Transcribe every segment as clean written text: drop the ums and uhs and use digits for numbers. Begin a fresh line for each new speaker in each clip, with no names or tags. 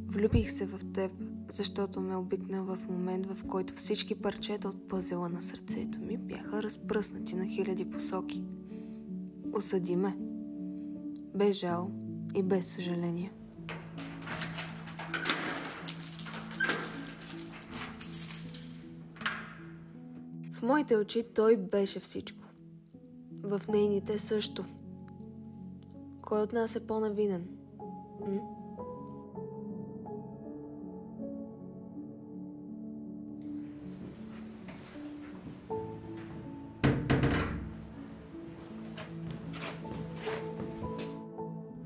Влюбих се в теб, защото ме обикна в момент, в който всички парчета от пъзела на сърцето ми бяха разпръснати на хиляди посоки. Осъди ме, без жал и без съжаление. В моите очи той беше всичко. В нейните също. Кой от нас е по-невинен?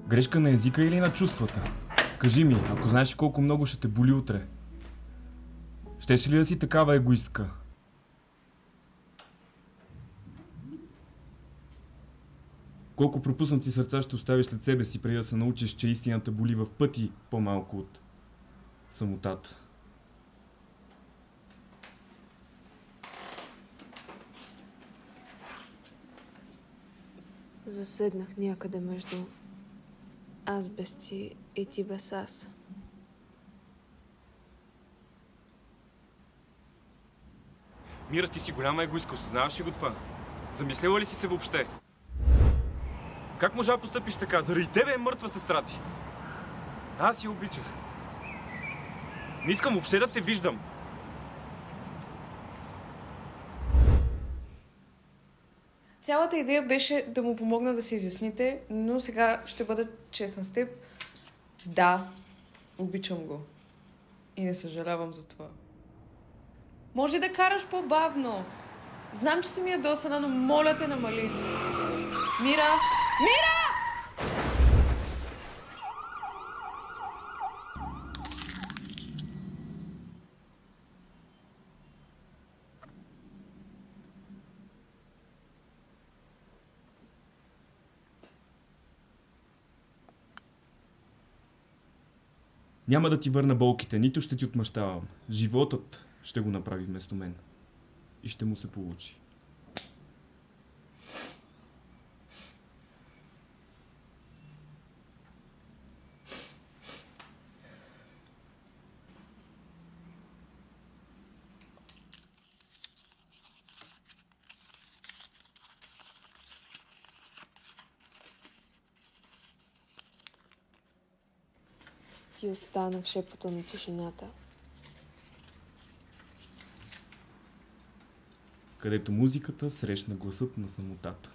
Грешка на езика или на чувствата? Кажи ми, ако знаеш колко много ще те боли утре. Щеше ли да си такава егоистка? Колко пропуснати сърца ще оставиш след себе си, преди да се научиш, че истината боли в пъти по-малко от самотата?
Заседнах някъде между аз без ти и ти без аз.
Мира, ти си голяма егоистка, осъзнаваш ли го това? Замислила ли си се въобще? Как можа да постъпиш така? Заради тебе е мъртва сестра ти. Аз я обичах. Не искам въобще да те виждам.
Цялата идея беше да му помогна да се изясните, но сега ще бъда честна с теб. Да, обичам го. И не съжалявам за това. Може да караш по-бавно. Знам, че си ми ядосана, но моля те, намали. Мира! Мира!
Няма да ти върна болките, нито ще ти отмъщавам. Животът ще го направи вместо мен. И ще му се получи.
Ти остана в шепота на тишината.
Където музиката срещна гласът на самотата.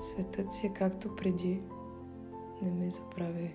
Светът си е както преди. Не ме забравяй.